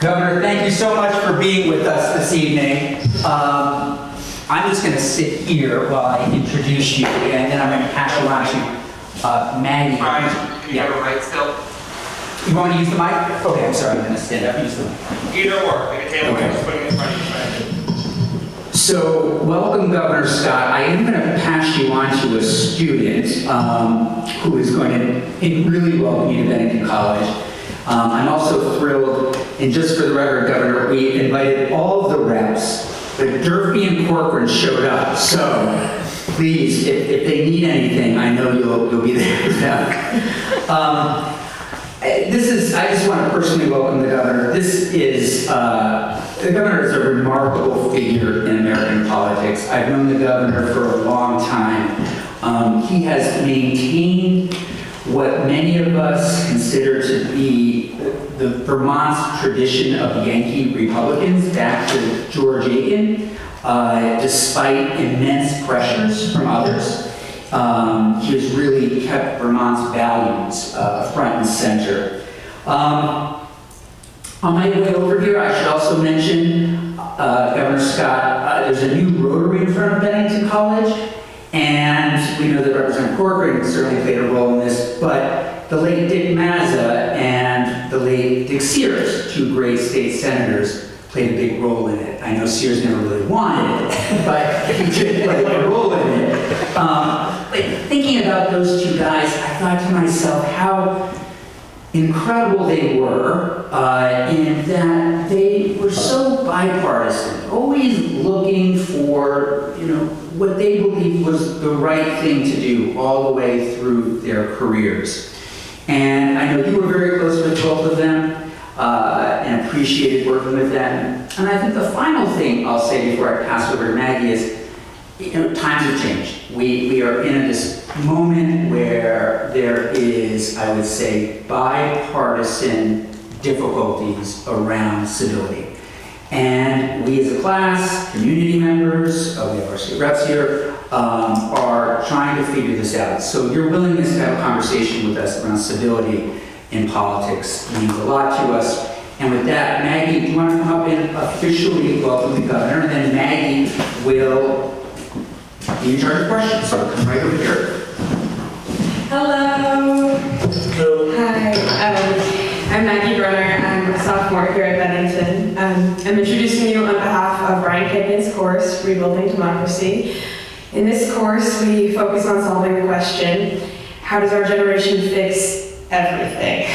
Governor, thank you so much for being with us this evening. I'm just going to sit here while I introduce you, and then I'm going to pass you on to Maggie. Brian, can you have a mic still? You want me to use the mic? Okay, I'm sorry, I'm going to stand up and use the mic. Either or. Like a table, Okay. just putting it in front of you. So, welcome, Governor Scott. I am going to pass you on to a student who is going to really welcome you to Bennington College. I'm also thrilled, and just for the record, Governor, we invited all of the reps, but Durfee and Corcoran showed up. So, please, if they need anything, I know you'll be there for them. I just want to personally welcome the governor. The governor is a remarkable figure in American politics. I've known the governor for a long time. He has maintained what many of us consider to be the Vermont's tradition of Yankee Republicans back to George Aiken, despite immense pressures from others. He has really kept Vermont's values front and center. On my way over here, I should also mention, Governor Scott, there's a new rotary in front of Bennington College, and we know that Representative Corcoran certainly played a role in this, but the late Dick Mazza and the late Dick Sears, two great state senators, played a big role in it. I know Sears never really wanted it, but he did play a role in it. Thinking about those two guys, I thought to myself how incredible they were in that they were so bipartisan, always looking for, what they believed was the right thing to do all the way through their careers. And I know you were very close with both of them and appreciated working with them. And I think the final thing I'll say before I pass over to Maggie is, times have changed. We are in this moment where there is, I would say, bipartisan difficulties around civility. And we as a class, community members, we have our state reps here, are trying to figure this out. So your willingness to have a conversation with us around civility in politics means a lot to us. And with that, Maggie, do you want to come up and officially welcome the governor? And then Maggie will be in charge of questions, so come right over here. Hello. Hi. I'm Maggie Brunner. I'm a sophomore here at Bennington. I'm introducing you on behalf of Brian Kagan's course, Rebuilding Democracy. In this course, we focus on solving the question, how does our generation fix everything?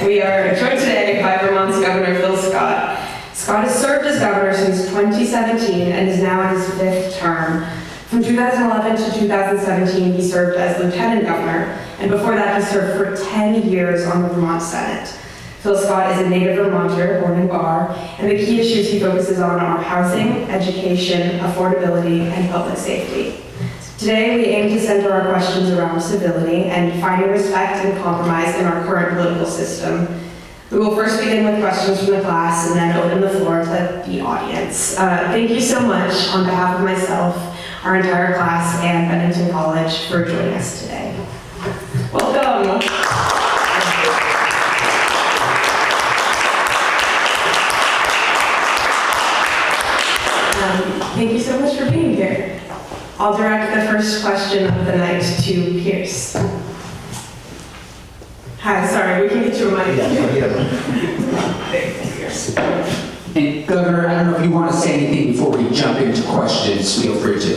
We are joined today by Vermont's Governor Phil Scott. Scott has served as governor since 2017 and is now in his 5th term. From 2011 to 2017, he served as lieutenant governor, and before that, he served for 10 years on the Vermont Senate. Phil Scott is a native Vermonter, born in Barr, and the key issues he focuses on are housing, education, affordability, and public safety. Today, we aim to center our questions around civility and finding respect and compromise in our current political system. We will first begin with questions from the class and then open the floor to the audience. Thank you so much on behalf of myself, our entire class, and Bennington College for joining us today. Welcome. Thank you so much for being here. I'll direct the first question of the night to Pierce. Hi, sorry, we can get you a mic. Pierce. And Governor, I don't know if you want to say anything before we jump into questions, feel free to.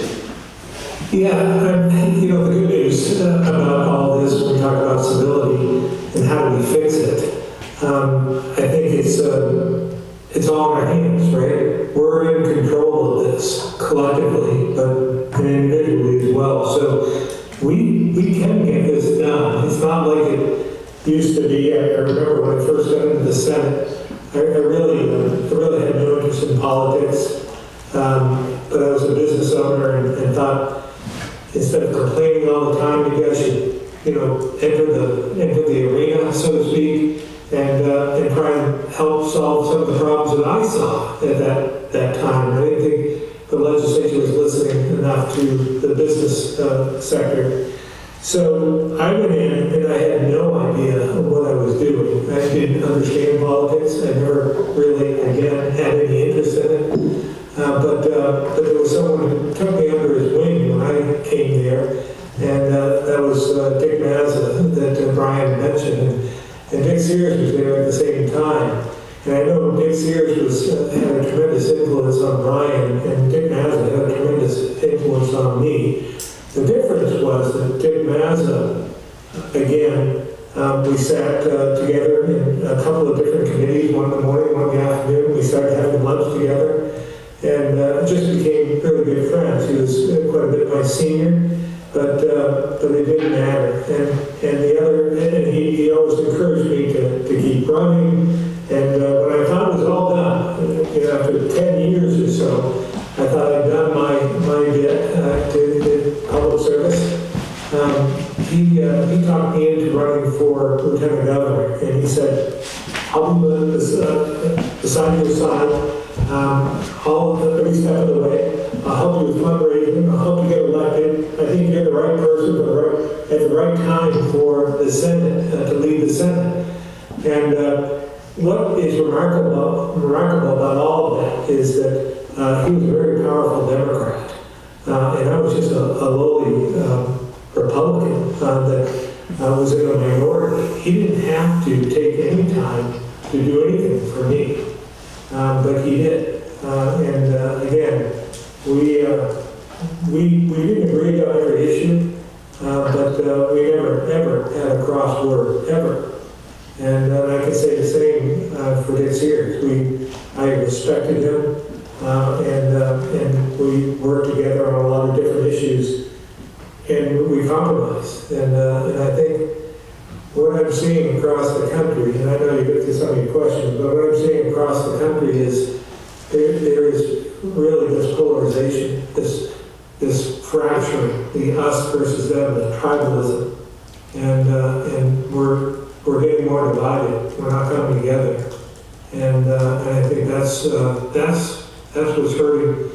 Yeah, the good news about all this when we talk about civility and how do we fix it, I think it's all in our hands, right? We're in control of this collectively, but individually as well. So we can get this done. It's not like it used to be. I remember when I first got into the Senate, I really had no interest in politics, but I was a business owner and thought, instead of complaining all the time, you guys should, enter the arena, so to speak, and try and help solve some of the problems that I saw at that time. I didn't think the legislature was listening enough to the business sector. So I went in and I had no idea of what I was doing. I didn't understand politics. I never really Mazza that Brian mentioned, and Dick Sears was there at the same time. And I know Dick Sears had a tremendous influence on Brian, and Dick Mazza had a tremendous influence on me. The difference was that Dick Mazza, again, we sat together in a couple of different committees, one in the morning, one in the afternoon. We started having lunch together, and just became really good friends. He was quite a bit my senior, but it didn't matter. And he always encouraged me to keep running. And when I thought it was all done, after 10 years or so, I thought I'd done my bit to public service. He talked me into running for lieutenant governor, and he said, "I'll be beside your side, every step of the way. I'll help you with fundraising. I'll help you get elected. I think you're the right person at the right time for the Senate, to lead the Senate." And what is remarkable about all of that is that he was a very powerful Democrat, and I was just a lowly Republican that was in a minority. He didn't have to take any time to do anything for me, but he did. And again, we didn't agree on every issue, but we never ever had a cross word ever. And I can say the same for Dick Sears. I respected him, and we worked together on a lot of different issues, and we compromised. And I think what I'm seeing across the country, and I know you get to some of your questions, but what I'm seeing across the country is there is really this polarization, this fracturing, the us versus them, the tribalism, and we're getting more divided. We're not coming together, and I think that's what's hurting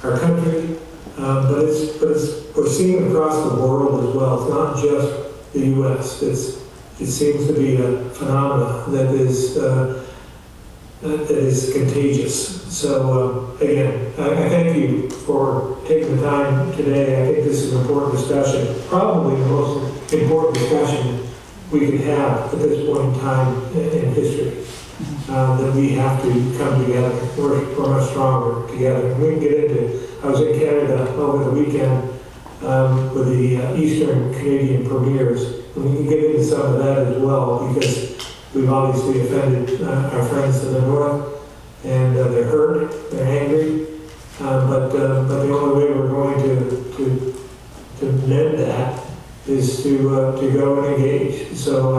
our country. But we're seeing it across the world as well. It's not just the U.S. It seems to be a phenomenon that is contagious. So again, I thank you for taking the time today. I think this is an important discussion, probably the most important discussion we could have at this point in time in history. That we have to come together. We're much stronger together. We can get into. I was in Canada over the weekend with the Eastern Canadian premiers, and we can get into some of that as well, because we've obviously offended our friends to the north, and they're hurt, they're angry, but the only way we're going to mend that is to go and engage. So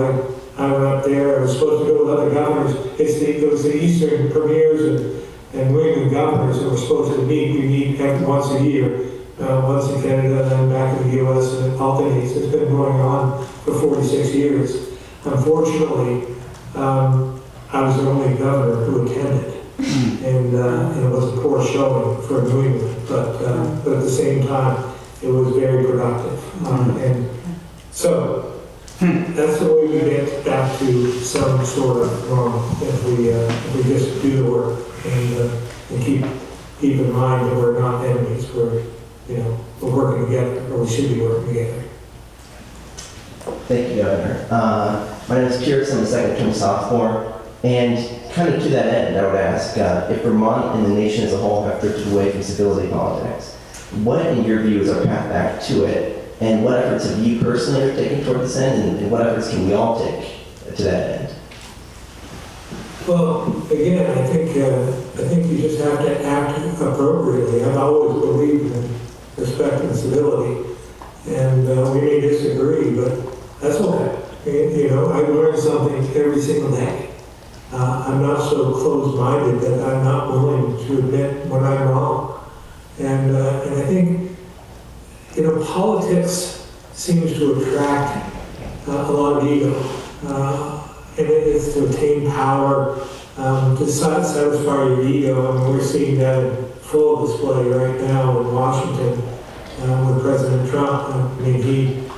I went up there. I was supposed to go with other governors. It was the Eastern premiers and New England governors that were supposed to meet. We meet once a year, once in Canada, and then back in the U.S., and it alternates. It's been going on for 46 years. Unfortunately, I was the only governor who attended, and it was a poor showing for New England. But at the same time, it was very productive. And so that's the way we get back to some sort of normal, if we just do the work and keep in mind that we're not enemies. We're working together, or we should be working together. Thank you, Governor. My name is Pierce. I'm a second-term sophomore, and kind of to that end, I would ask if Vermont and the nation as a whole have drifted away from civility politics, what, in your view, is our path back to it? And what efforts have you personally taken toward this end, and what efforts can we all take to that end? Well, again, I think you just have to act appropriately. I've always believed in respect and civility, and we may disagree, but that's okay. I learn something every single day. I'm not so closed-minded that I'm not willing to admit when I'm wrong, and I think. Politics seems to attract a lot of ego, and it's to obtain power, to satisfy your ego. I mean, we're seeing that in full display right now in Washington with President Trump. I mean,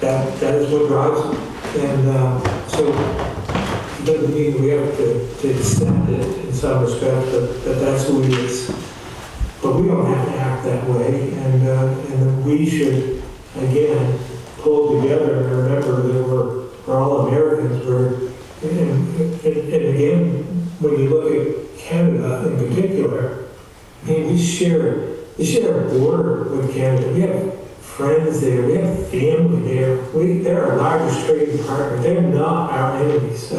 that is what drives him, and so it doesn't mean we have to accept it in some respect, but that's who he is. But we don't have to act that way, and we should, again, pulled together, and I remember that we're all Americans. And again, when you look at Canada in particular, I mean, we share a border with Canada. We have friends there. We have family there. They're our largest trading partner. They're not our enemies.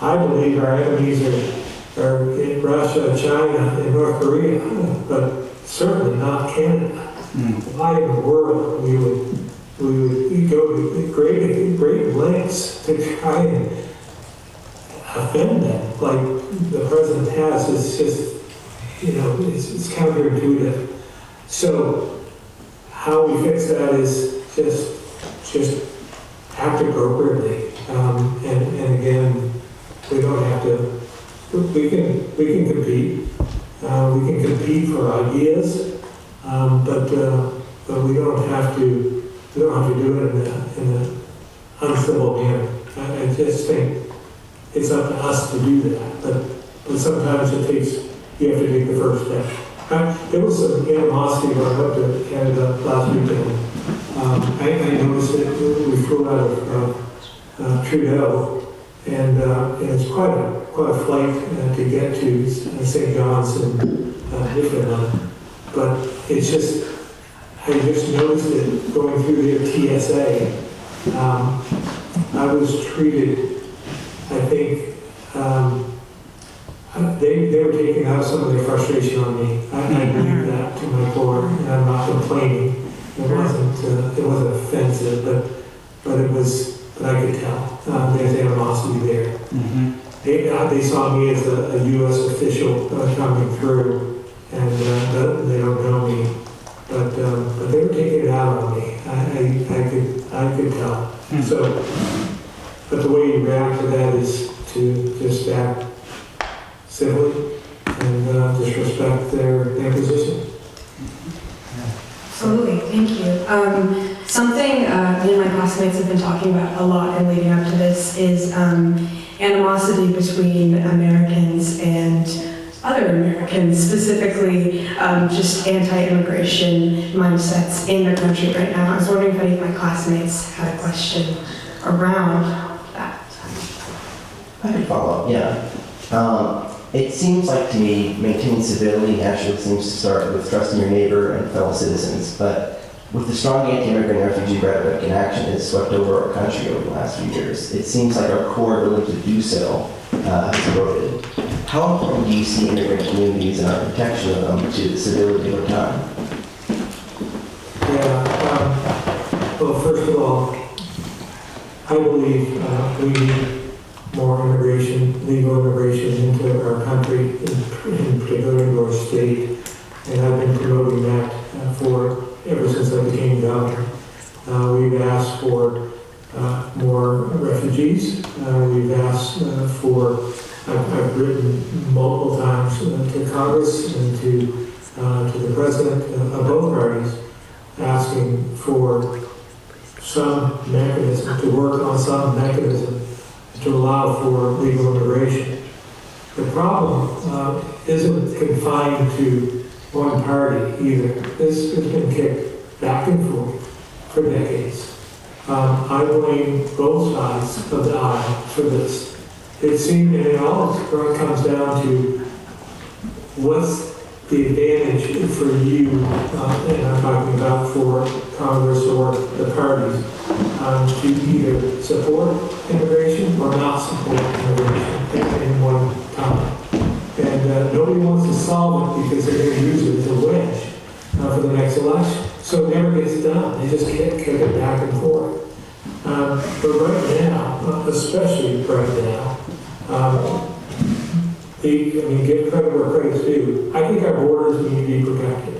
I believe our enemies are in Russia, China, and North Korea, but certainly not Canada. Why in the world we would go to great lengths to try and offend them like the president has? Is just, it's counterintuitive. So how we fix that is just act appropriately. And again, we don't have to. We can compete. We can compete for ideas, but we don't have to. We don't have to do it in an uncivil manner. I just think it's up to us to do that. But sometimes you have to take the first step. There was some animosity when I went to Canada last weekend. I noticed that we flew out of Trudeau, and it's quite a flight to get to St. John's and Newfoundland. But it's just, I just noticed it going through their TSA. I was treated, I think, they were taking out some of their frustration on me. I believe that to my core, and I'm not complaining. It wasn't offensive, but I could tell. There's animosity there. They saw me as a U.S. official coming through, and they don't know me. But they were taking it out on me. I could tell. So, but the way you react to that is to just act civilly and just respect their position. Absolutely, thank you. Something me and my classmates have been talking about a lot in leading up to this is animosity between Americans and other Americans, specifically just anti-immigration mindsets in the country right now. I was wondering if any of my classmates had a question around that. I could follow up, yeah. It seems like to me maintaining civility naturally seems to start with trusting your neighbor and fellow citizens, but with the strong anti-immigrant refugee rhetoric and action that has swept over our country over the last few years, it seems like our core ability to do so has eroded. How important do you see immigrant communities and our protection of them to civility over time? Yeah, well, first of all, I believe we need more immigration, legal immigration into our country, in particular into our state, and I've been promoting that ever since I became governor. We've asked for more refugees. We've asked for, I've written multiple times to Congress and to the president of both parties, asking for some mechanism, to work on some mechanism to allow for legal immigration. The problem isn't confined to one party either. This has been kicked back and forth for decades. I blame both sides of the aisle for this. It seems, and it all comes down to what's the advantage for you, and I'm talking about for Congress or the parties, to either support immigration or not support immigration in one time. And nobody wants to solve it because they're going to use it as a wedge for the next election. So it never gets done. They just kick it back and forth. But right now, especially right now, give credit where credit's due. I think our borders need to be protected.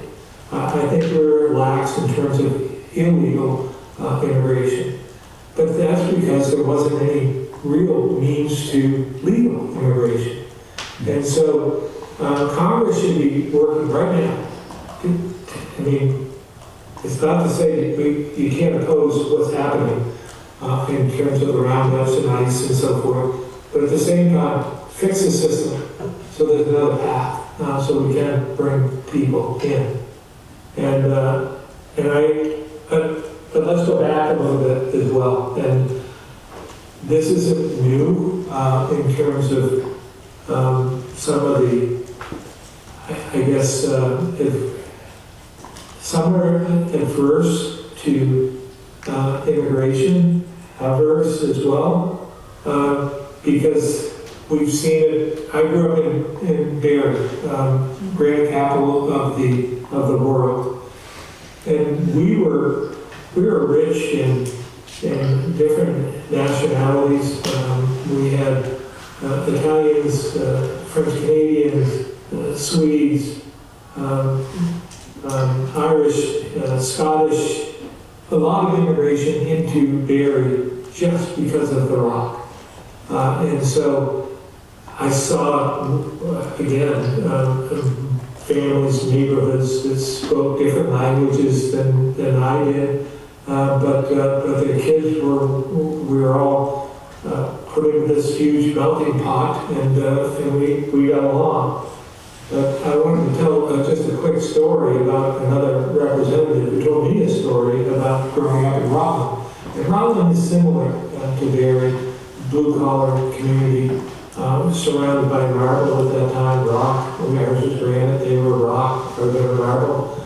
I think we're lax in terms of illegal immigration. But that's because there wasn't any real means to legal immigration. And so Congress should be working right now. It's not to say that you can't oppose what's happening in terms of the roundups and ICE and so forth, but at the same time, fix the system so there's another path, so we can bring people in. And but let's go back a little bit as well. And this isn't new in terms of some of the, I guess, if some are adverse to immigration, averse as well, because we've seen it. I grew up in Barrie, grand capital of the world, and we were rich in different nationalities. We had Italians, French Canadians, Swedes, Irish, Scottish, a lot of immigration into Barrie just because of the rock. And so I saw, again, families, neighborhoods that spoke different languages than I did. But the kids we were all put into this huge melting pot, and we got along. But I wanted to tell just a quick story about another representative who told me a story about growing up in Rockland. And Rockland is similar to Barrie, blue-collar community, surrounded by marble at that time, rock. Ours was granite, they were rock, or they were marble.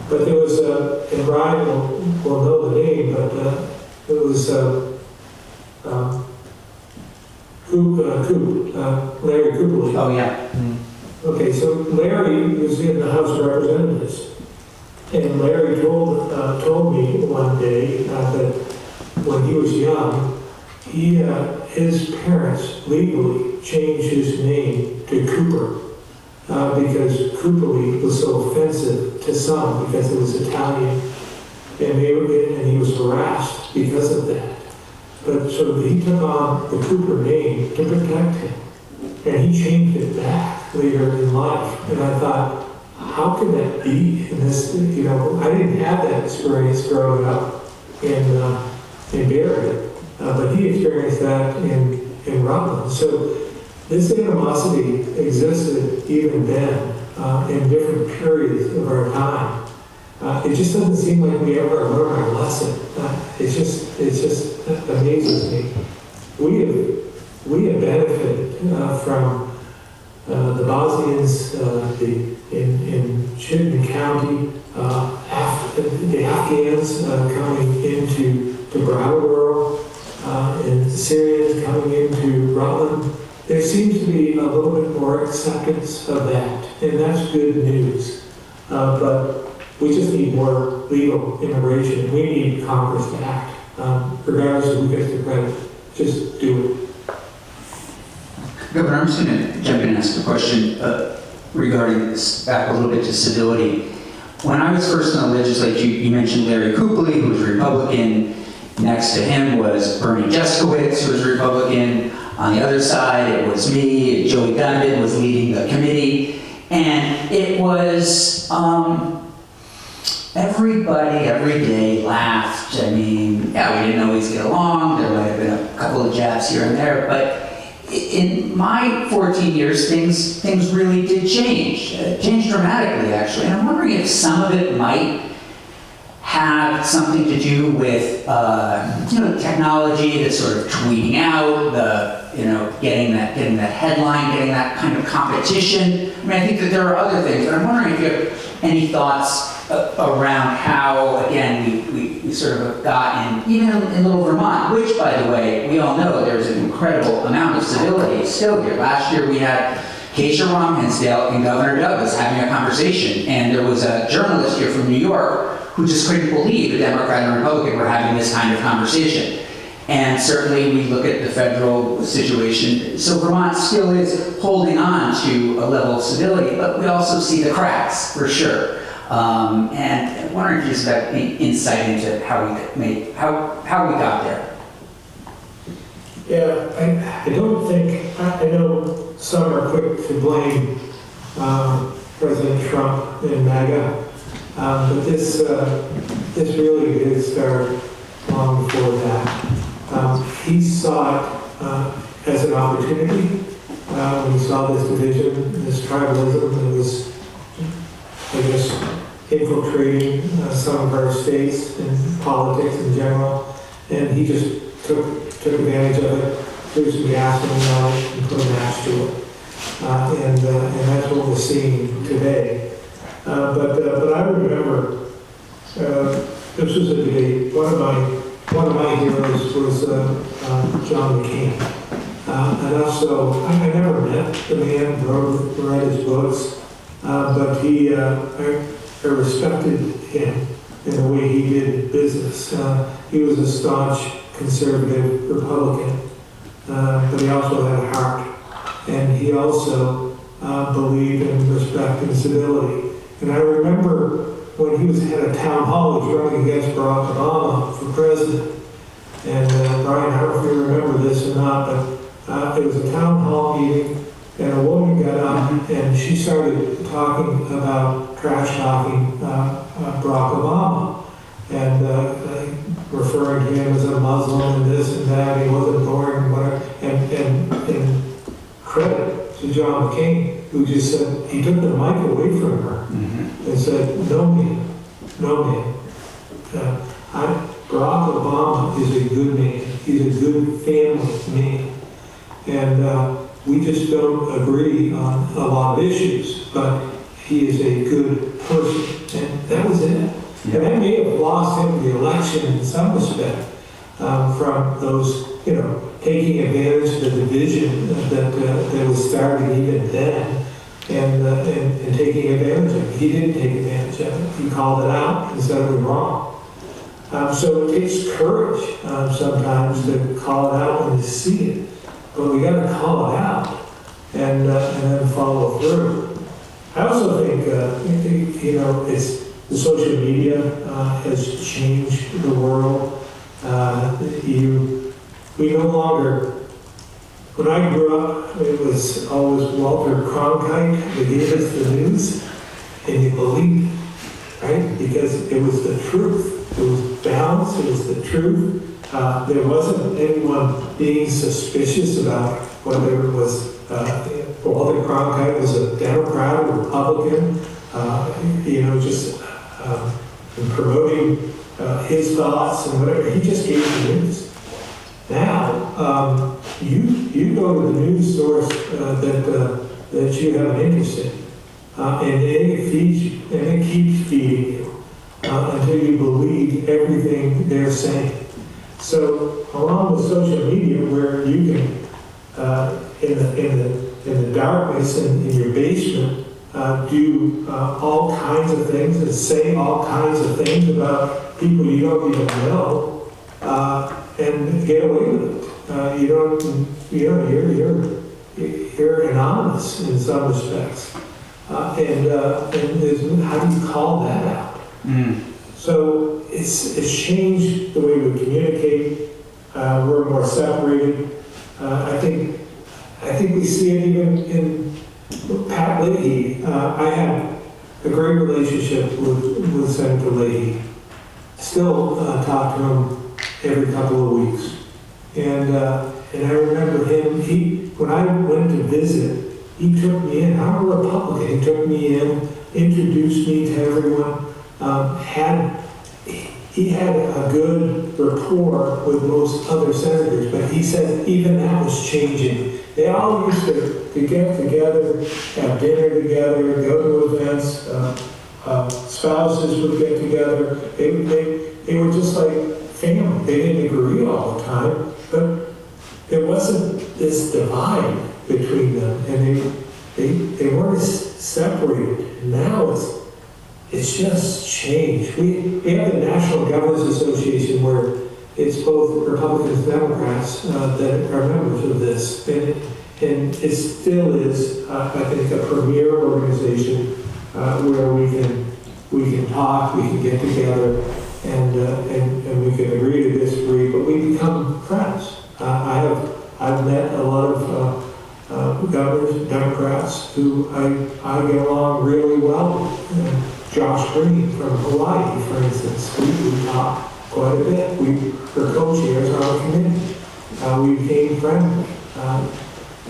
But there was and Brian will know the name, but it was Larry Cooperly. Oh, yeah. Okay, so Larry was in the House of Representatives, and Larry told me one day that when he was young, his parents legally changed his name to Cooper because Cooperly was so offensive to some because it was Italian, and he was harassed because of that. But so he took on the Cooper name to protect him. And he changed it back later in life. And I thought, how can that be in this, I didn't have that experience growing up in Barrie, but he experienced that in Rockland. So this animosity existed even then in different periods of our time. It just doesn't seem like we ever learn our lesson. It just amazes me. We have benefited from the Bosnians in Chittenden County, the Afghans coming into Brattleboro, and the Syrians coming into Rutland. There seems to be a little bit more acceptance of that, and that's good news. But we just need more legal immigration. We need Congress to act, regardless of who gets the credit. Just do it. Governor, I'm just going to jump in and ask a question regarding this, back a little bit to civility. When I was first in the legislature, you mentioned Larry Cooperly, who was a Republican. Next to him was Bernie Jeskowitz, who was a Republican. On the other side, it was me. Joey Gundin was leading the committee. And it was, everybody, every day laughed. I mean, yeah, we didn't always get along. There might have been a couple of jabs here and there, but in my 14 years, things really did change. Changed dramatically, actually. And I'm wondering if some of it might have something to do with, technology, the sort of tweeting out, getting that headline, getting that kind of competition. I mean, I think that there are other things, but I'm wondering if you have any thoughts around how, again, we sort of have gotten, even in Little Vermont, which, by the way, we all know there's an incredible amount of civility still here. Last year we had Keisha Rom-Hinsdale and Governor Douglas having a conversation, and there was a journalist here from New York who just couldn't believe a Democrat and a Republican were having this kind of conversation. And certainly we look at the federal situation. So Vermont still is holding on to a level of civility, but we also see the cracks, for sure. And I'm wondering if you just have any insight into how we got there. Yeah, I don't think, I know some are quick to blame President Trump and MAGA, but this really did start long before that. He saw it as an opportunity when he saw this division, this tribalism. It was, I guess, infiltrating some of our states and politics in general, and he just took advantage of it, threw some gasoline on it, and put a match to it. And that's what we're seeing today. But I remember this was a debate. One of my heroes was John McCain. And also, I never met the man, read his books, but I respected him in the way he did business. He was a staunch conservative Republican, but he also had a heart. And he also believed in respect and civility. And I remember when he was head of town hall, he was running against Barack Obama for president. And Brian, I don't know if you remember this or not, but it was a town hall meeting, and a woman got up and she started talking about trash talking Barack Obama, and referring to him as a Muslim and this and that. He wasn't born and whatever. And credit to John McCain, who just said, he took the mic away from her and said, no man, Barack Obama is a good man. He's a good family man. And we just don't agree on a lot of issues, but he is a good person. And that was it. And that may have lost him the election in some respect from those, taking advantage of the division that was started even then and taking advantage of it. He didn't take advantage of it. He called it out and said it was wrong. So it takes courage sometimes to call it out when you see it. But we got to call it out and then follow through. I also think, it's the social media has changed the world. We no longer, when I grew up, it was always Walter Cronkite that gave us the news, and you believed it, right? Because it was the truth. It was balanced, it was the truth. There wasn't anyone being suspicious about whether it was Walter Cronkite was a Democrat or Republican, just promoting his thoughts and whatever. He just gave the news. Now, you go to the news source that you have an interest in, and it feeds you, and it keeps feeding you until you believe everything they're saying. So, along with social media, where you can, in the darkness in your basement, do all kinds of things and say all kinds of things about people you don't even know, and get away with it. You're anonymous in some respects, and how do you call that out? So it's changed the way we communicate. We're more separated. I think we see it even in Pat Leahy. I had a great relationship with Senator Leahy. Still talk to him every couple of weeks. And I remember him, when I went to visit, he took me in. I'm a Republican. He took me in, introduced me to everyone. He had a good rapport with most other senators, but he said even that was changing. They all used to get together, have dinner together, go to events. Spouses would get together. They were just like family. They didn't agree all the time, but there wasn't this divide between them, and they weren't separated. Now it's just changed. We have the National Governors Association where it's both Republicans and Democrats that are members of this, and it still is, I think, a premier organization where we can talk, we can get together, and we can agree to disagree, but we become friends. I've met a lot of governors, Democrats, who I get along really well with. Josh Green from Hawaii, for instance, we talk quite a bit. We were co-chairs on a committee. We became friendly.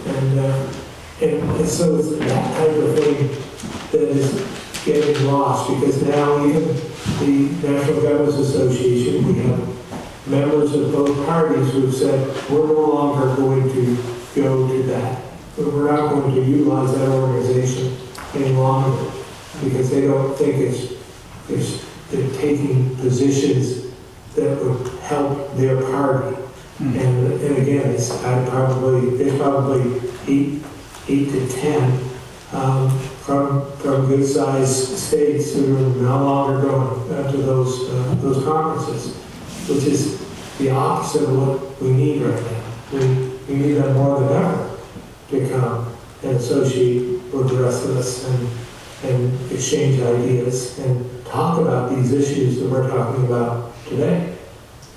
And so it's that type of thing that is getting lost, because now even the National Governors Association, we have members of both parties who have said, we're no longer going to go to that. We're not going to utilize that organization any longer, because they don't think they're taking positions that would help their party. And again, there's probably eight to 10 from good-sized states who are no longer going to those conferences, which is the opposite of what we need right now. We need them more than ever to come and associate with the rest of us and exchange ideas and talk about these issues that we're talking about today,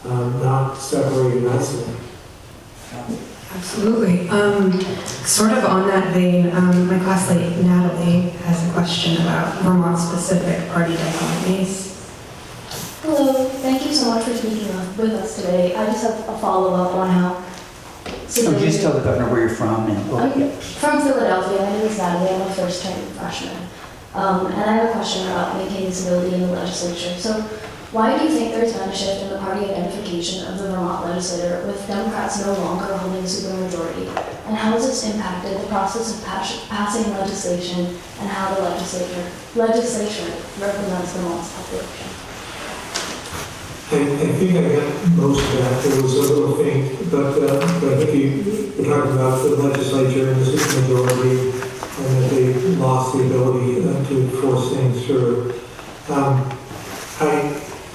not separate and isolate. Absolutely. Sort of on that vein, my classmate Natalie has a question about Vermont-specific party dichotomies. Hello, thank you so much for speaking with us today. I just have a follow-up on how So just tell the governor where you're from and. From Philadelphia. My name is Natalie. I'm a first-time freshman. And I have a question about maintaining civility in the legislature. So why do you think there's been a shift in the party identification of the Vermont legislature, with Democrats no longer holding a supermajority? And how has this impacted the process of passing legislation and how the legislature represents Vermont's population? I think I got most of that. It was a little faint, but I think you're talking about the legislature and the supermajority, and that they lost the ability to force things through. I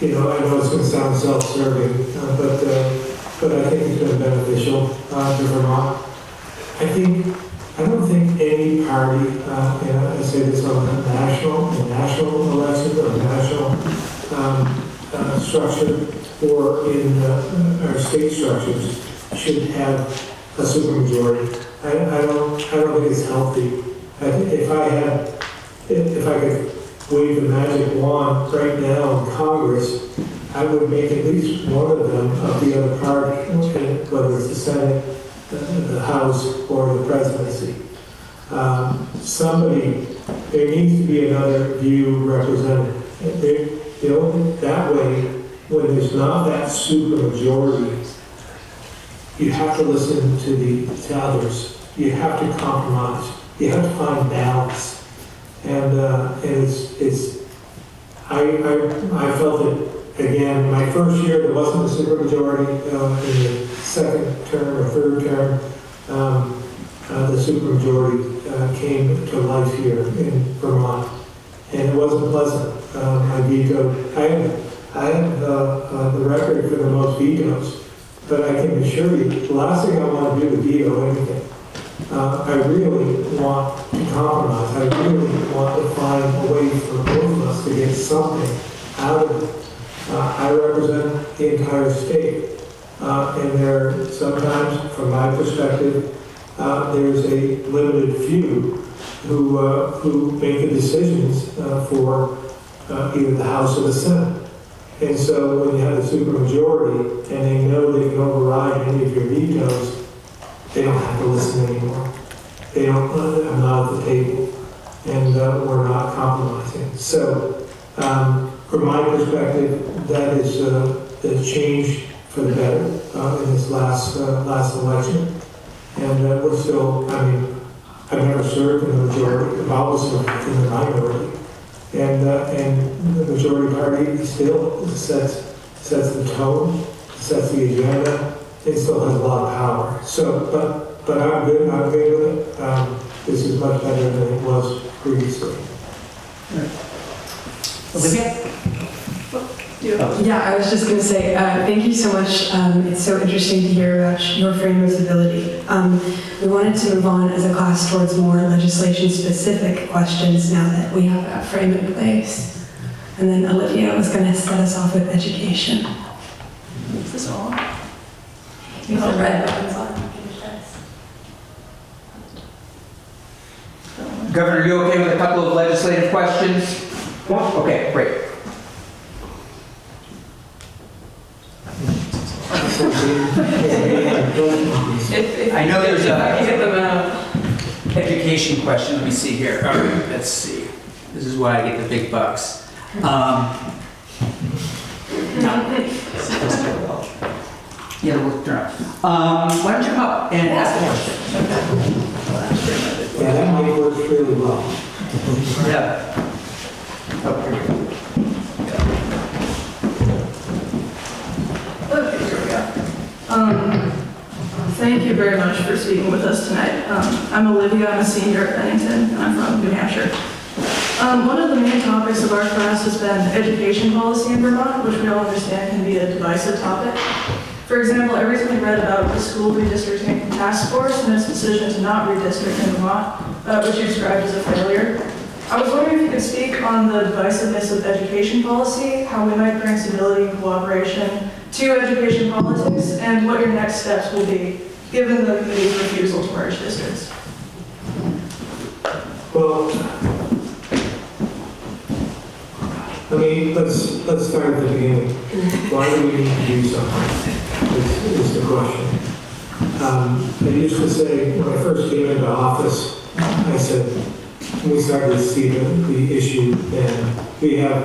know it's going to sound self-serving, but I think it's been beneficial to Vermont. I don't think any party, and I say this on the national election or national structure or in our state structures, should have a supermajority. I don't think it's healthy. If I could wave the magic wand right now in Congress, I would make at least one of them of the other party, whether it's the Senate, the House, or the presidency. There needs to be another view represented. That way, when there's not that supermajority, you have to listen to others. You have to compromise. You have to find balance. And I felt it again. My first year, there wasn't a supermajority. In the second term or third term, the supermajority came to life here in Vermont, and it wasn't pleasant. I vetoed. I have the record for the most vetoes, but I can assure you, the last thing I want to do is veto anything. I really want to compromise. I really want to find a way for both of us to get something out of it. I represent the entire state, and there sometimes, from my perspective, there's a limited few who make the decisions for either the House or the Senate. And so when you have a supermajority and they know they can override any of your vetoes, they don't have to listen anymore. I'm not at the table, and we're not compromising. So from my perspective, that is a change for the better in this last election. And we're still, I've never served in the majority, I've always served in the minority. And the majority party still sets the tone, sets the agenda. It still has a lot of power. So, but I'm good with it. This is much better than it was previously. Olivia? Yeah, I was just going to say, thank you so much. It's so interesting to hear about your frame of civility. We wanted to move on as a class towards more legislation-specific questions now that we have that frame in place. And then Olivia was going to set us off with education. Is this all? You have the red buttons on. Governor, are you okay with a couple of legislative questions? Okay, great. I know there's a education question. Let me see here. All right, let's see. This is why I get the big bucks. Yeah, we'll work through. Why don't you come up and ask a question? Yeah, that might work really well. Yeah. Oh, here we go. Okay, here we go. Thank you very much for speaking with us tonight. I'm Olivia, I'm a senior at Bennington, and I'm from New Hampshire. One of the main topics of our class has been education policy in Vermont, which we all understand can be a divisive topic. For example, I recently read about the school redistricting task force and its decision to not redistrict in Vermont, which you described as a failure. I was wondering if you could speak on the divisiveness of education policy, how we might bring civility and cooperation to education politics, and what your next steps will be, given the committee's refusal to merge districts. Well, let's start at the beginning. Why do we need to do something? Is the question. I used to say, when I first came into office, I said, when we started to see the issue, and we have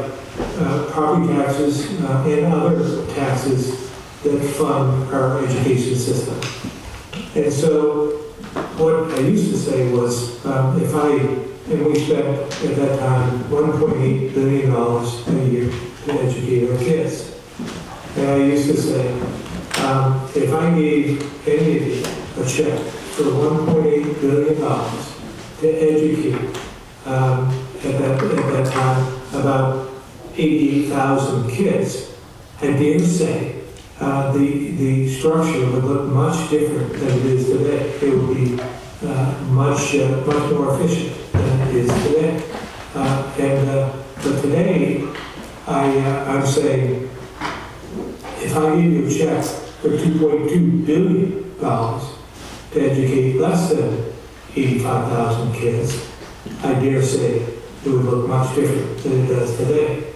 property taxes and other taxes that fund our education system. And so what I used to say was, and we spent at that time $1.8 billion a year to educate our kids. And I used to say, if I gave any of you a check for $1.8 billion to educate, at that time, about 88,000 kids, I dare say the structure would look much different than it is today. It would be much more efficient than it is today. But today, I'm saying, if I gave you a check for $2.2 billion to educate less than 85,000 kids, I dare say it would look much different than it does today.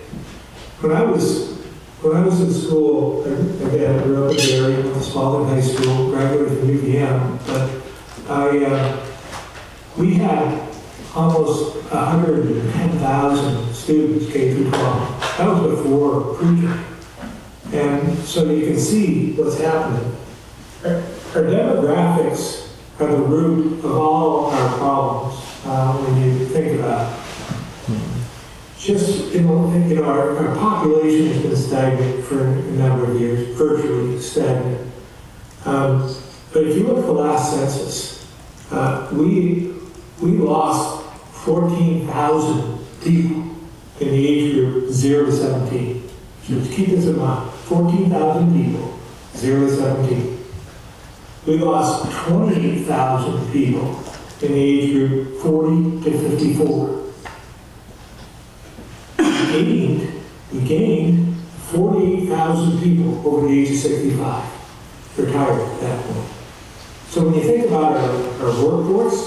When I was in school, again, I grew up in Gary, went to Spalding High School, graduated from UVM, but we had almost 110,000 students K through 12. That was before pre-K. And so you can see what's happening. Our demographics are the root of all our problems when you think about it. Just, our population has been stagnant for a number of years, virtually stagnant. But if you look at the last census, we lost 14,000 people in the age group 0 to 17. So just keep this in mind, 14,000 people, 0 to 17. We lost 28,000 people in the age group 40 to 54. We gained 48,000 people over the age of 65, retired at that point. So when you think about our workforce,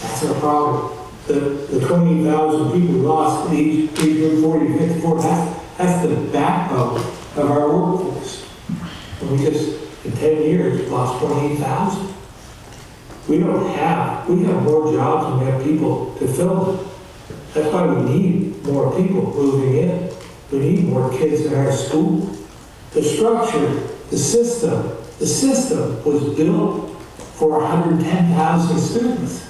that's our problem. The 28,000 people we lost in the age group 40 to 54, that's the backbone of our workforce. And we just, in 10 years, lost 28,000. We have more jobs than we have people to fill them. That's why we need more people moving in. We need more kids in our school. The structure, the system was built for 110,000 students.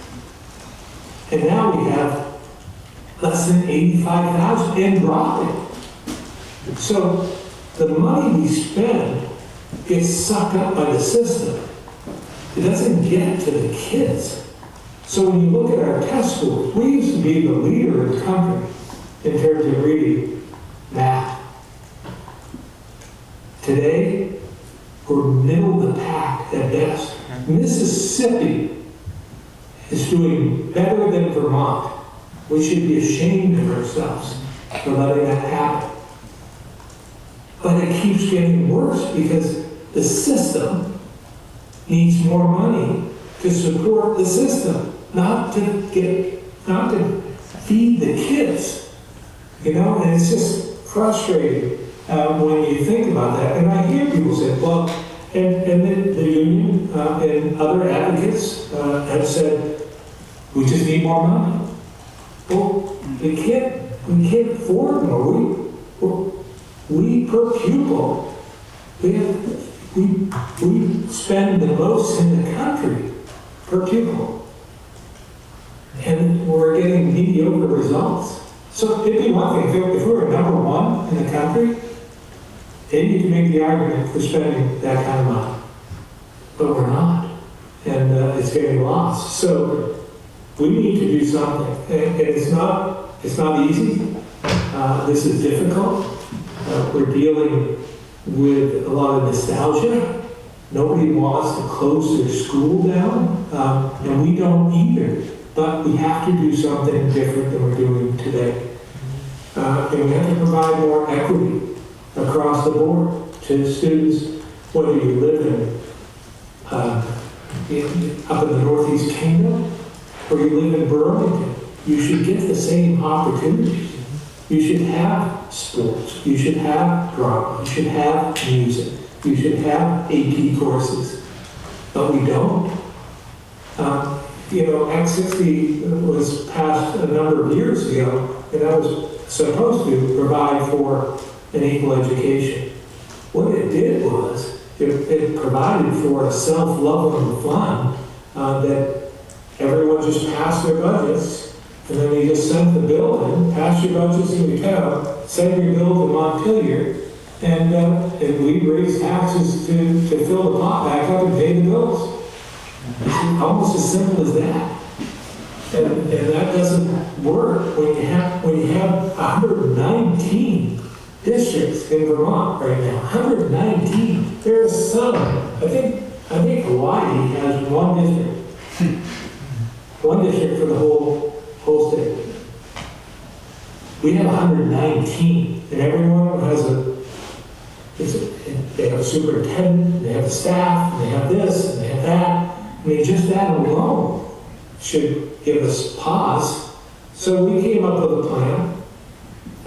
And now we have less than 85,000 and dropping. So the money we spend gets sucked up by the system. It doesn't get to the kids. So when you look at our test scores, we used to be the leader in the country in terms of reading, math. Today, we're middle of the pack at best. Mississippi is doing better than Vermont. We should be ashamed of ourselves for letting that happen. But it keeps getting worse because the system needs more money to support the system, not to feed the kids. And it's just frustrating when you think about that. And I hear people say, well, and the union and other advocates have said, we just need more money. Well, We can't afford more. We per pupil, we spend the most in the country per pupil. And we're getting mediocre results. So it'd be one thing, if we were number one in the country, then you can make the argument for spending that kind of money. But we're not. And it's getting lost. So we need to do something. And it's not easy. This is difficult. We're dealing with a lot of nostalgia. Nobody wants to close their school down, and we don't either. But we have to do something different than we're doing today. And we have to provide more equity across the board to students, whether you live up in the Northeast Kingdom or you live in Burlington. You should get the same opportunities. You should have sports. You should have drama. You should have music. You should have AP courses. But we don't. Act 60 was passed a number of years ago, and that was supposed to provide for an equal education. What it did was, it provided for a self-leveling fund that everyone just passed their budgets, and then you just sent the bill in, passed your budgets in the town, send your bill to Montpelier, and we raise taxes to fill the pot back up and pay the bills. It's almost as simple as that. And that doesn't work when you have 119 districts in Vermont right now. 119. There's some. I think Hawaii has one district. One district for the whole state. We have 119, and everyone has they have a superintendent, they have a staff, and they have this, and they have that. I mean, just that alone should give us pause. So we came up with a plan,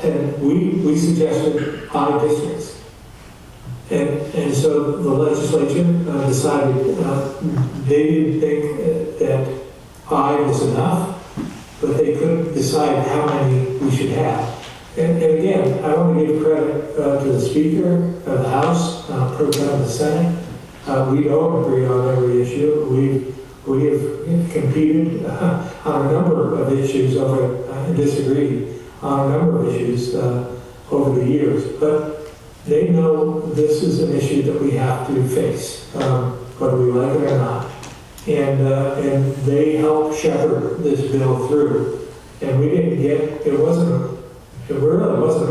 and we suggested 5 districts. And so the legislature decided they didn't think that 5 was enough, but they couldn't decide how many we should have. And again, I want to give credit to the Speaker of the House, Pro Tem of the Senate. We don't agree on every issue. We have competed on a number of issues and disagreed on a number of issues over the years. But they know this is an issue that we have to face, whether we like it or not. And they helped shepherd this bill through. And we didn't get, it really wasn't a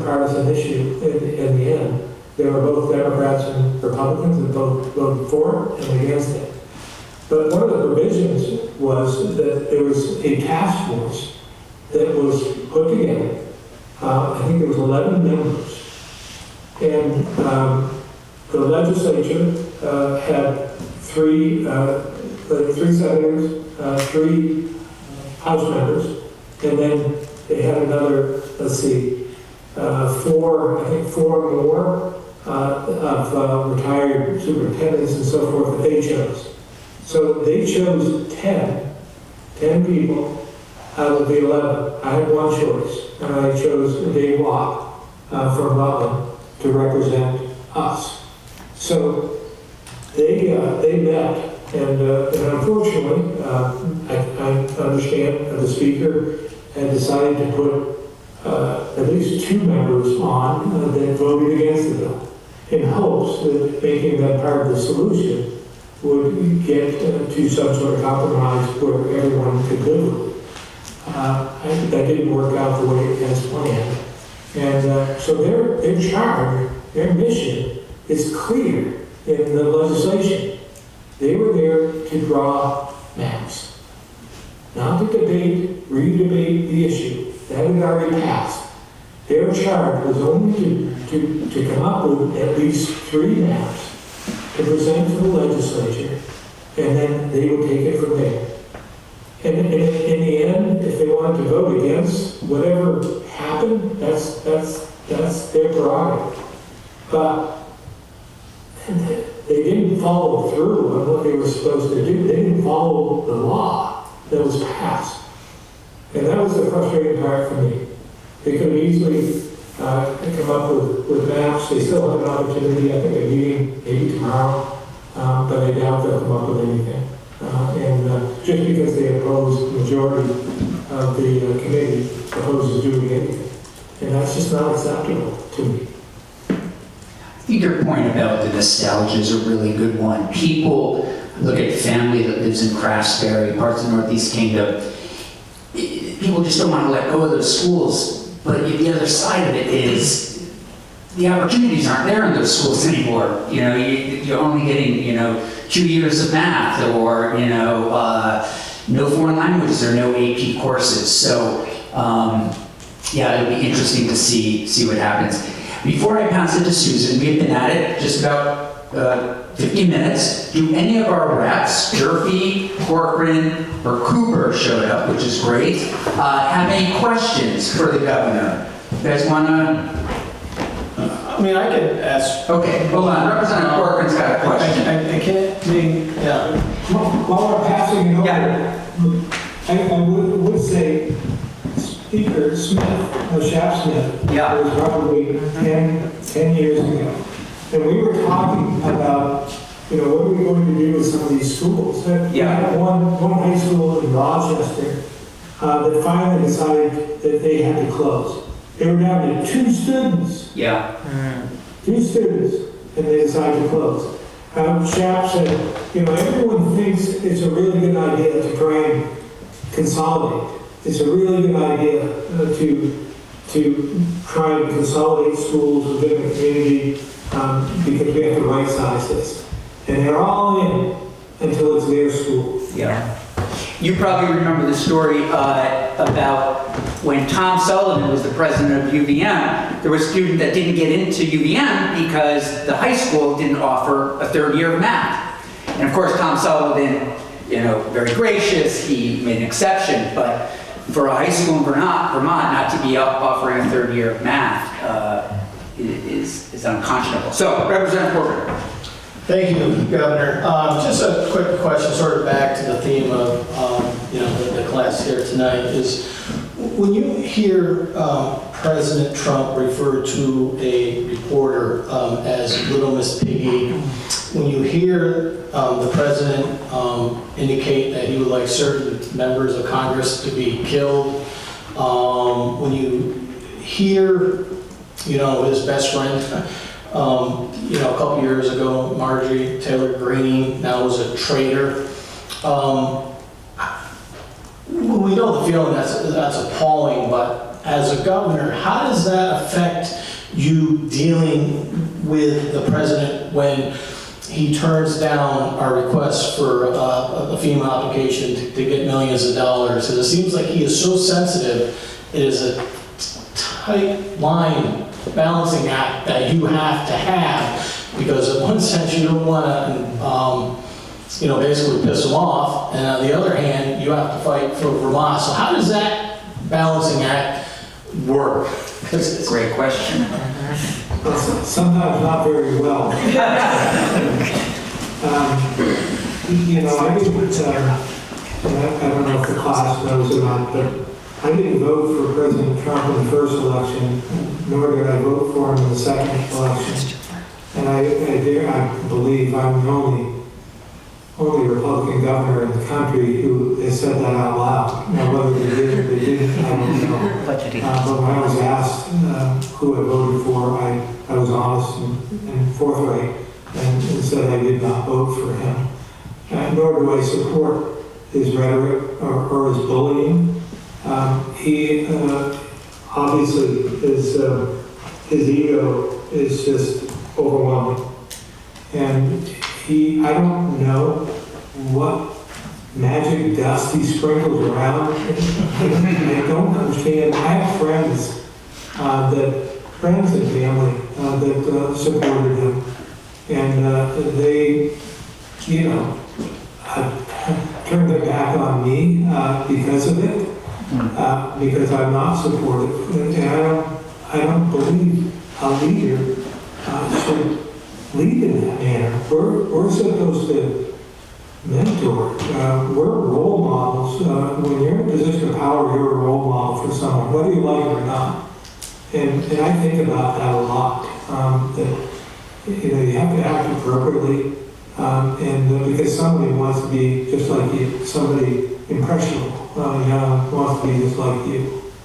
partisan issue in the end. There were both Democrats and Republicans that both voted for it and against it. But one of the provisions was that there was a task force that was put together. I think there was 11 members. And the legislature had 3 senators, 3 House members, and then they had another, 4 more of retired superintendents and so forth that they chose. So they chose 10 people out of the 11. I had one choice, and I chose Dave Watt from Rutland to represent us. So they met, and unfortunately, I understand the Speaker had decided to put at least 2 members on that voted against the bill, in hopes that making that part of the solution would get to some sort of compromise where everyone could live with it. That didn't work out the way it was planned. And so their charge, their mission is clear in the legislation. They were there to draw maps, not to re-debate the issue. That had already passed. Their charge was only to come up with at least 3 maps to present to the legislature, and then they would take it from there. And in the end, if they wanted to vote against whatever happened, that's their prerogative. But they didn't follow through on what they were supposed to do. They didn't follow the law that was passed. And that was the frustrating part for me. They could have easily come up with maps. They still have an opportunity. I think they're meeting maybe tomorrow, but I doubt they'll come up with anything. Just because they oppose, the majority of the committee opposes doing anything. And that's just not acceptable to me. I think your point about the nostalgia is a really good one. People look at family that lives in Craftsbury, parts of Northeast Kingdom. People just don't want to let go of those schools. But the other side of it is the opportunities aren't there in those schools anymore. You know, you're only getting, 2 years of math or, no foreign languages or no AP courses. So, yeah, it'll be interesting to see what happens. Before I pass it to Susan, we've been at it just about 50 minutes. Do any of our reps, Durfee, Corcoran, or Cooper showed up, which is great, have any questions for the governor? You guys want to? I mean, I could ask. Okay, hold on. Representative Corcoran's got a question. I can't, yeah. While we're passing it over, Yeah. I would say Speaker Smith, Shap Smith, Yeah. was probably 10 years ago. And we were talking about, what are we going to do with some of these schools? We had one high school in Rochester that finally decided that they had to close. They were down to 2 students. Yeah. 2 students, and they decided to close. Shap said, everyone thinks it's a really good idea to try and consolidate. It's a really good idea to try and consolidate schools within the community because we have to right-size this. And they're all in until it's their school. Yeah. You probably remember the story about when Tom Sullivan was the president of UVM, there was a student that didn't get into UVM because the high school didn't offer a 3rd year of math. And of course, Tom Sullivan, very gracious, he made an exception, but for a high school in Vermont not to be offering a 3rd year of math is unconscionable. So, Representative Corcoran. Thank you, Governor. Just a quick question, sort of back to the theme of, the class here tonight is, when you hear President Trump refer to a reporter as Little Miss Piggy, when you hear the president indicate that he would like certain members of Congress to be killed, when you hear, his best friend, a couple years ago, Marjorie Taylor Greene now is a traitor. We know the feeling that's appalling, but as a governor, how does that affect you dealing with the president when he turns down our request for a FEMA application to get millions of dollars? Because it seems like he is so sensitive. It is a tight line balancing act that you have to have, because in one sense you don't want to, basically piss them off, and on the other hand, you have to fight for Vermont. So how does that balancing act work? That's a great question. Sometimes not very well. I don't know if the class knows or not, but I didn't vote for President Trump in the first election, nor did I vote for him in the second election. And I believe I'm the only Republican governor in the country who has said that out loud. Now, whether they did or they didn't, I don't know. But when I was asked who I voted for, I was honest and forthright and said I did not vote for him. Nor do I support his rhetoric or his bullying. He obviously his ego is just overwhelming, and I don't know what magic dust he sprinkles around. I don't understand. I have friends and family that supported him, and they, turned their back on me because of it. Because I'm not supportive, and I don't believe a leader should lead in that manner. We're supposed to mentor. We're role models. When you're in a position of power, you're a role model for someone, whether you like it or not. And I think about that a lot. That, you have to act appropriately, and because somebody wants to be just like you, somebody impressionable, wants to be just like you.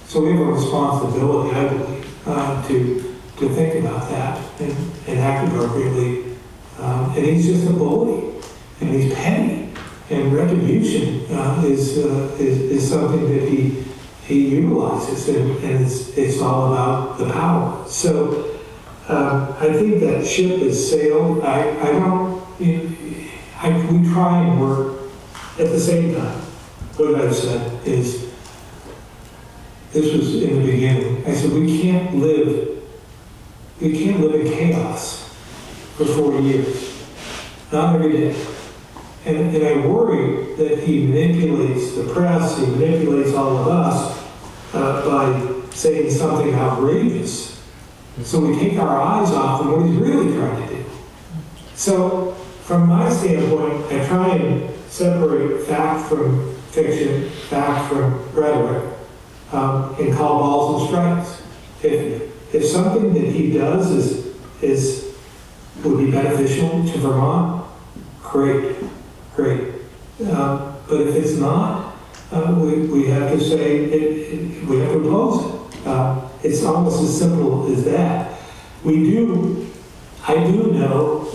So we have a responsibility, I believe, to think about that and act appropriately. And he's just a bully, and he's petty, and retribution is something that he utilizes, and it's all about the power. So I think that ship has sailed. We try and work at the same time. What I've said is, this was in the beginning. I said we can't live in chaos for 4 years, not every day. And I worry that he manipulates the press, he manipulates all of us by saying something outrageous. So we take our eyes off of what he's really trying to do. So from my standpoint, I try and separate fact from fiction, fact from rhetoric, and call balls and strikes. If something that he does would be beneficial to Vermont, great. But if it's not, we have to say we have to oppose it. It's almost as simple as that. I do know,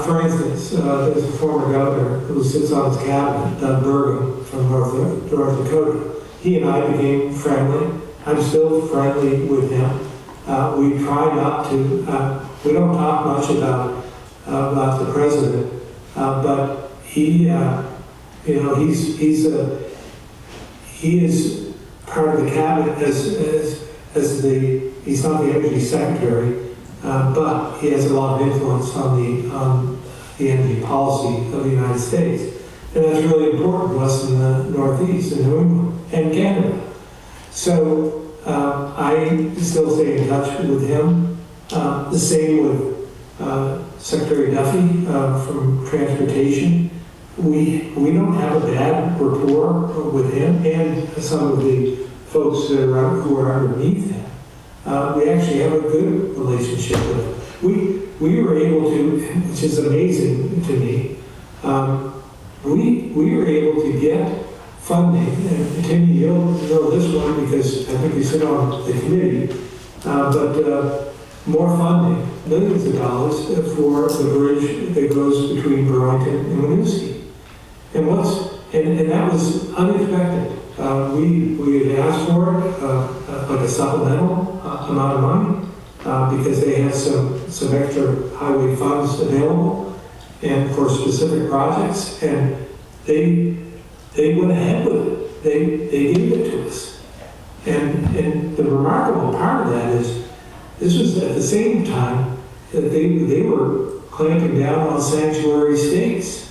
for instance, there's a former governor who sits on his cabinet, Doug Burgum from North Dakota. He and I became friendly. I'm still friendly with him. We try not to, we don't talk much about the president, but he is part of the cabinet he's not the energy secretary, but he has a lot of influence on the energy policy of the United States. And that's really important to us in the Northeast, in New England, and Canada. So I still stay in touch with him. The same with Secretary Duffy from Transportation. We don't have a bad rapport with him and some of the folks who are underneath him. We actually have a good relationship with him. We were able to, which is amazing to me, we were able to get funding, and Timmy, you'll know this one because I think you sit on the committee, but more funding, millions of dollars for the bridge that goes between Burlington and Winooski. And that was unexpected. We had asked for it, like a supplemental amount of money, because they had some extra highway funds available, and for specific projects, and they went ahead with it. They gave it to us. And the remarkable part of that is, this was at the same time that they were clamping down on sanctuary states.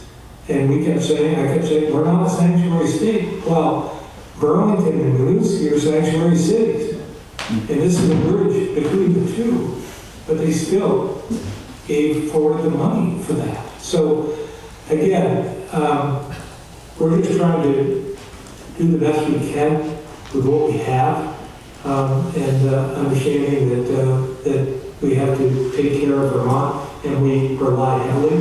And I kept saying, we're not a sanctuary state. Well, Burlington and Winooski are sanctuary cities. And this is a bridge between the two. But they still gave forward the money for that. So, again, we're just trying to do the best we can with what we have, and understanding that we have to take care of Vermont, and we rely heavily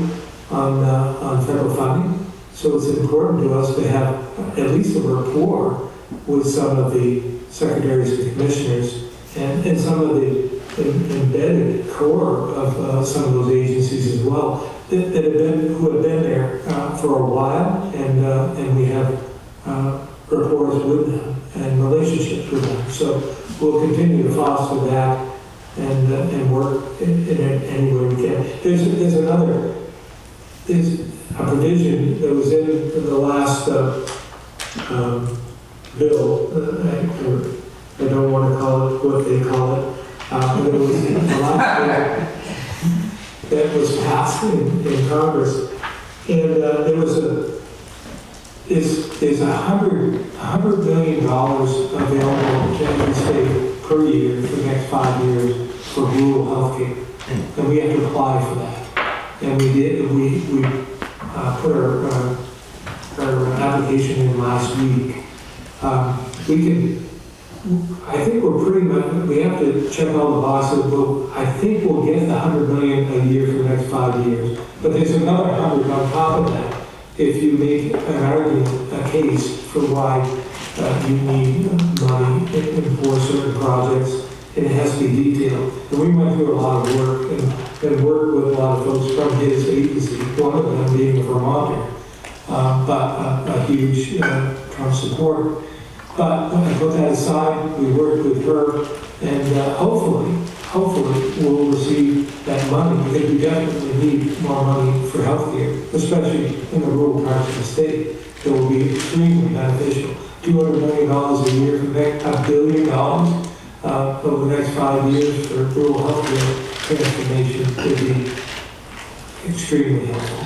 on federal funding. So it's important to us to have at least a rapport with some of the secretaries and commissioners and some of the embedded core of some of those agencies as well who have been there for a while, and we have rapports with them and relationships with them. So we'll continue to foster that and work in any way we can. There's a provision that was in the last bill. I don't want to call it what they call it. But it was the last bill that was passed in Congress, and there was is $100 million available to every state per year for the next 5 years for rural health care, and we have to apply for that. And we did. We put our application in last week. I think we're pretty much, we have to check all the boxes, but I think we'll get the 100 million a year for the next 5 years. But there's another 100 on top of that. If you make an argument, a case for why you need money for certain projects, and it has to be detailed. And we went through a lot of work and worked with a lot of folks from his agency, one of them being a Vermonter, but a huge Trump supporter. But when I put that aside, we worked with her, and hopefully we'll receive that money, because we definitely need more money for healthcare, especially in the rural parts of the state. It will be extremely beneficial. $200 million a year, $1 billion over the next 5 years for rural healthcare transformation would be extremely helpful.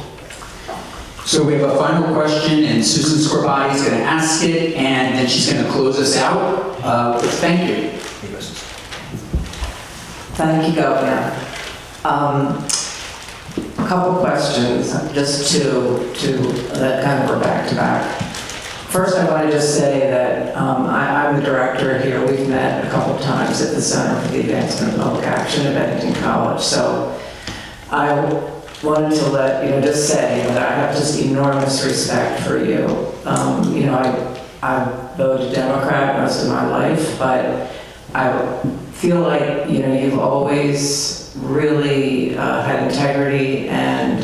So we have a final question, and Susan Scorbati is going to ask it, and then she's going to close us out. Thank you. Thank you, Governor. A couple questions, just that kind of are back to back. First, I want to just say that I'm the director here. We've met a couple of times at the Center for the Advancement of Public Action at Bennington College. So I wanted to just say that I have just enormous respect for you. I voted Democrat most of my life, but I feel like, you've always really had integrity, and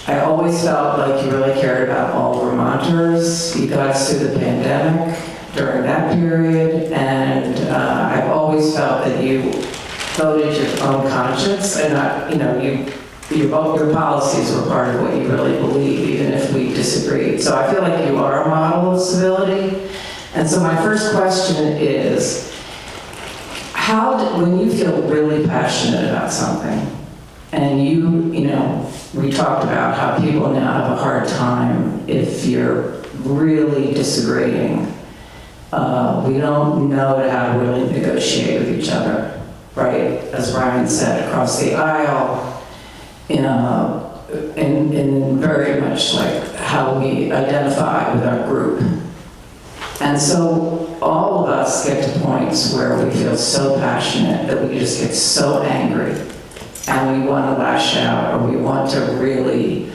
I always felt like you really cared about all Vermonters. You got us through the pandemic during that period, and I've always felt that you voted your own conscience, and your policies were part of what you really believe, even if we disagreed. So I feel like you are a model of civility. And so my first question is, when you feel really passionate about something, and we talked about how people now have a hard time if you're really disagreeing. We don't know how to really negotiate with each other, right? As Brian said, across the aisle, in very much like how we identify with our group. And so all of us get to points where we feel so passionate that we just get so angry, and we want to lash out, or we want to really,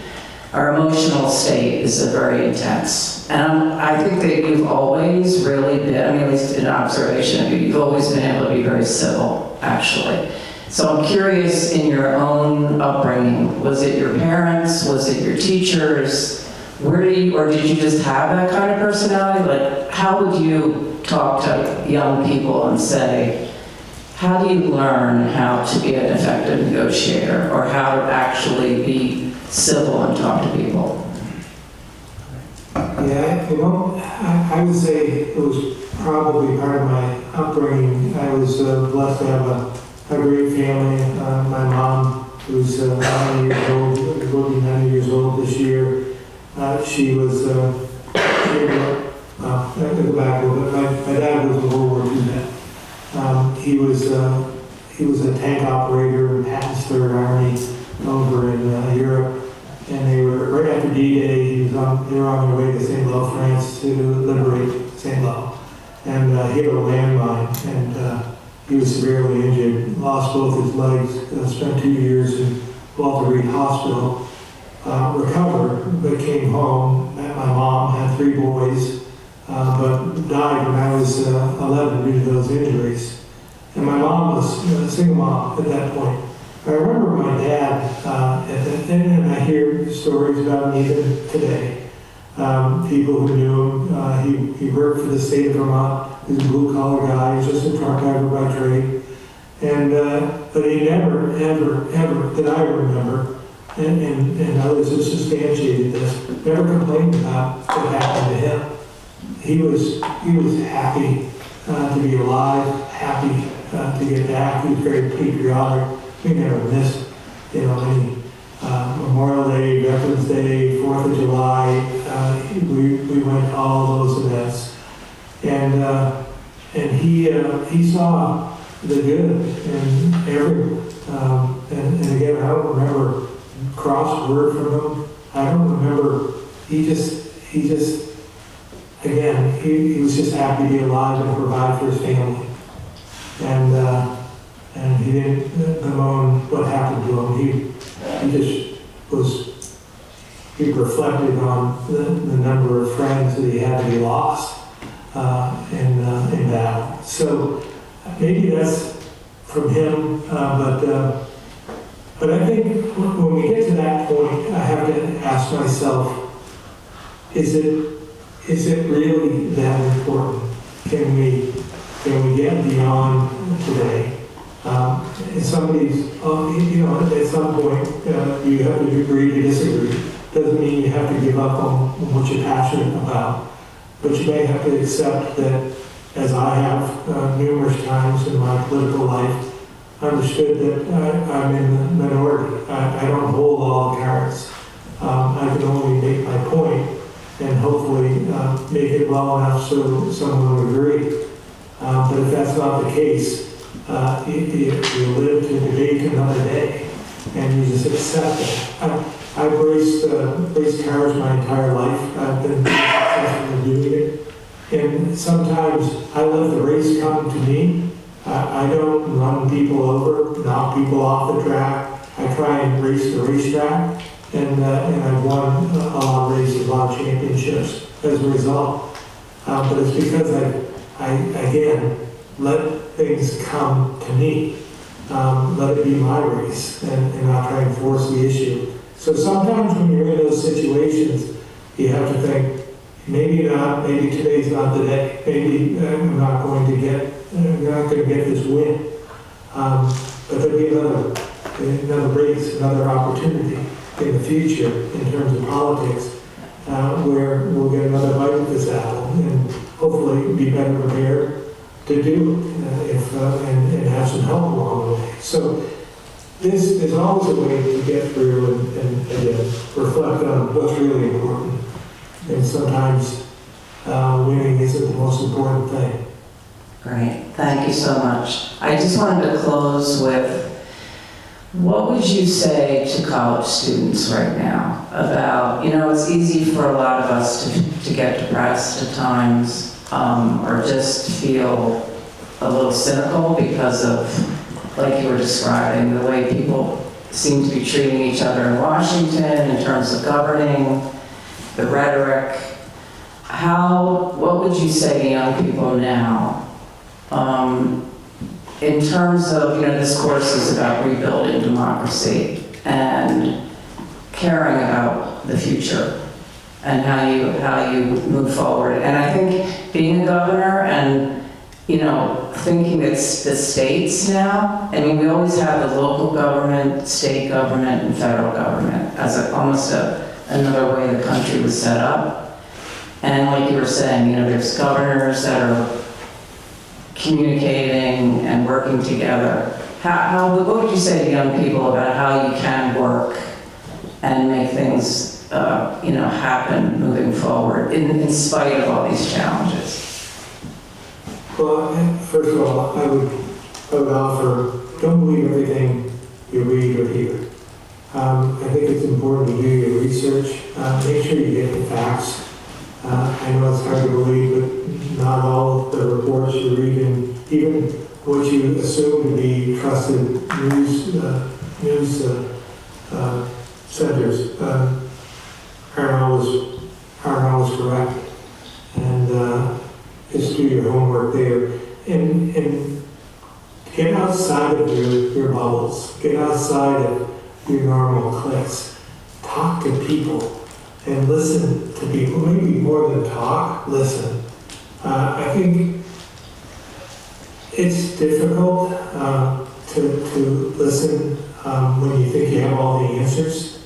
our emotional state is very intense. And I think that you've always really been, at least in observation of you, you've always been able to be very civil, actually. So I'm curious, in your own upbringing, was it your parents, was it your teachers, or did you just have that kind of personality? Like, how would you talk to young people and say, how do you learn how to be an effective negotiator, or how to actually be civil and talk to people? Yeah, I would say it was probably part of my upbringing. I was blessed to have a great family. My mom, who's 90 years old, will be 90 years old this year. She was, I go back a little bit. My dad was a World War II vet. He was a tank operator in Patton's Third Army over in Europe. And they were, right after D-Day, they were on their way to St. Lo, France to liberate St. Lo. And hit a landmine, and he was severely injured, lost both his legs, spent 2 years in Walter Reed Hospital, recovered, but came home, met my mom, had 3 boys, but died when I was 11 due to those injuries. And my mom was a single mom at that point. I remember my dad, and I hear stories about him even today. People who knew him, he worked for the state of Vermont. He was a blue-collar guy. He was just a truck driver by trade. And, but he never, ever, ever, that I remember, and others have substantiated this, never complained about what happened to him. He was happy to be alive, happy to get back. He was very patriotic. We never missed, any Memorial Day, Veterans Day, 4th of July. We went to all those events, and he saw the good in everyone. And again, I don't remember cross word from him. I don't remember. He just again, he was just happy to be alive and provide for his family. And he didn't bemoan what happened to him. He reflected on the number of friends that he had that he lost in battle. So maybe that's from him, but I think when we get to that point, I have to ask myself, is it really that important? Can we get beyond today? And somebody's, at some point, you have to agree to disagree. Doesn't mean you have to give up on what you're passionate about, but you may have to accept that, as I have numerous times in my political life, understood that I'm in the minority. I don't hold all the cards. I can only make my point and hopefully make it well enough so someone would agree. But if that's not the case, you live to debate another day, and you just accept it. I've raced cars my entire life. I've been successful in doing it. And sometimes I let the race come to me. I don't run people over, knock people off the track. I try and race the racetrack, and I've won a lot of races, a lot of championships as a result. But it's because I again, let things come to me. Let it be my race, and not try and force the issue. So sometimes when you're in those situations, you have to think, maybe today's not the day. Maybe I'm not going to get this win. But there'll be another race, another opportunity in the future in terms of politics, where we'll get another bite at this apple and hopefully be better prepared to do it and have some help along the way. So there's always a way to get through and again, reflect on what's really important. And sometimes winning isn't the most important thing. Great, thank you so much. I just wanted to close with, what would you say to college students right now about, it's easy for a lot of us to get depressed at times, or just feel a little cynical because of, like you were describing, the way people seem to be treating each other in Washington in terms of governing, the rhetoric. What would you say to young people now in terms of, this course is about rebuilding democracy and caring about the future and how you move forward. And I think being a governor and, thinking it's the states now, we always have the local government, state government, and federal government as almost another way the country was set up. And like you were saying, there's governors that are communicating and working together. What would you say to young people about how you can work and make things, happen moving forward in spite of all these challenges? Well, first of all, I would offer, don't believe everything you read or hear. I think it's important to do your research. Make sure you get the facts. I know it's hard to believe, but not all of the reports you read, and even what you assume to be trusted news centers aren't always correct. And just do your homework there. And get outside of your bubbles. Get outside of your normal cliques. Talk to people and listen to people. Maybe more than talk, listen. I think it's difficult to listen when you think you have all the answers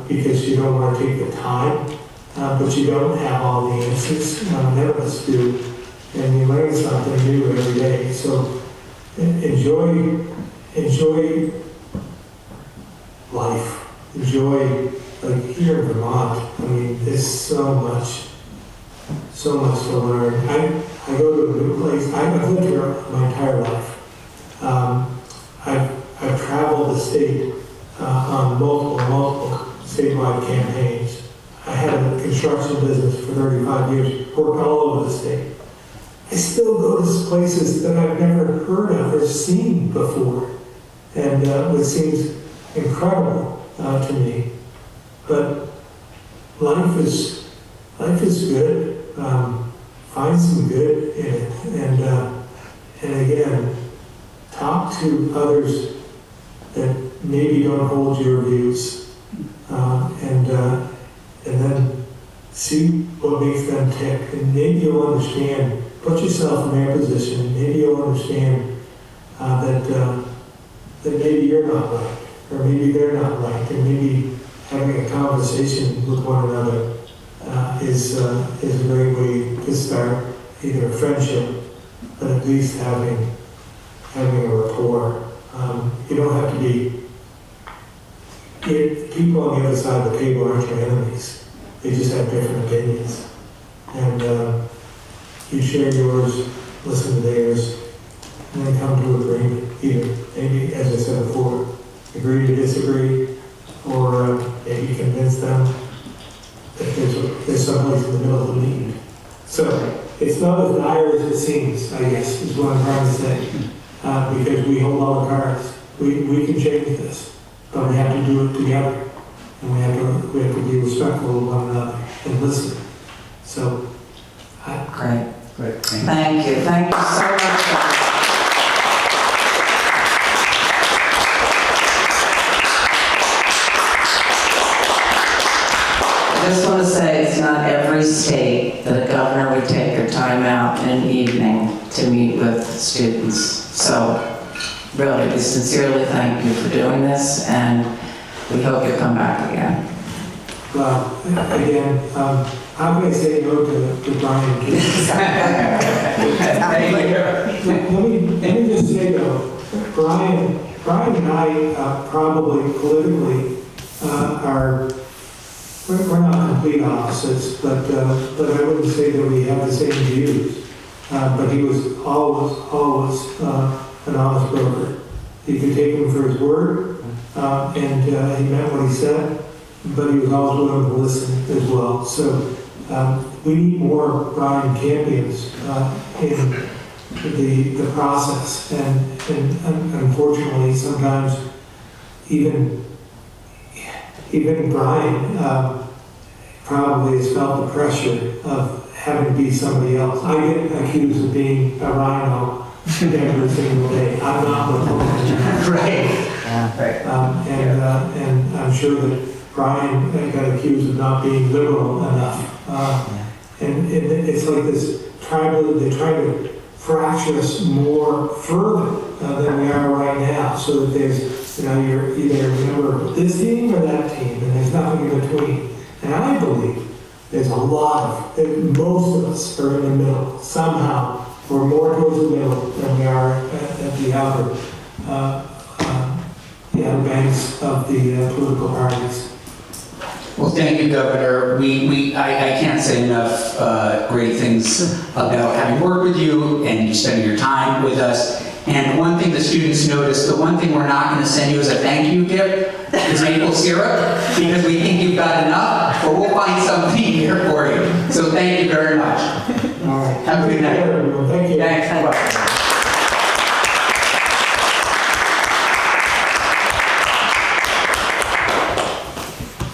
because you don't want to take the time, but you don't have all the answers. None of us do. And you learn something new every day. So enjoy life. Enjoy, like here in Vermont, there's so much to learn. I go to a new place. I've lived here my entire life. I've traveled the state on multiple statewide campaigns. I had a construction business for 35 years, worked all over the state. I still go to places that I've never heard of or seen before, and it seems incredible to me. But life is good. Find some good in it, and again, talk to others that maybe don't hold your views, and then see what makes them tick, and maybe you'll understand. Put yourself in their position. Maybe you'll understand that maybe you're not right, or maybe they're not right, and maybe having a conversation with one another is a great way to start either a friendship, but at least having a rapport. You don't have to be. People on the other side of the table aren't your enemies. They just have different opinions, and you share yours, listen to theirs, and then come to agreement. Either maybe, as I said before, agree to disagree, or maybe convince them that there's someplace in the middle to meet. So it's not as dire as it seems, I guess, is what I'm trying to say, because we hold all the cards. We can change this, but we have to do it together, and we have to be respectful of one another and listen. So, Great. Great. Thank you so much. I just want to say it's not every state that a governor would take their time out in an evening to meet with students. So really, we sincerely thank you for doing this, and we hope you come back again. well, again, how can I say no to Brian? Let me just say though, Brian and I probably politically we're not complete opposites, but I wouldn't say that we have the same views. But he was always an honest broker. You could take him for his word, and he meant what he said, but he was always willing to listen as well. So we need more Brian champions in the process, and unfortunately sometimes even Brian probably has felt the pressure of having to be somebody else. I get accused of being a rhino every single day. I'm not the one. Right. And I'm sure that Brian got accused of not being liberal enough. And it's like this tribal, they try to fracture us more further than we are right now, so that there's, you're either a member of this team or that team, and there's nothing in between. And I believe there's a lot of, most of us are in the middle. Somehow, we're more towards the middle than we are at the outer banks of the political parties. Well, thank you, Governor. I can't say enough great things about having worked with you and you spending your time with us. And one thing the students noticed, the one thing we're not going to send you as a thank you gift is maple syrup, because we think you've got enough, but we'll find something here for you. So thank you very much. All right. Have a good night. Thank you. Thanks.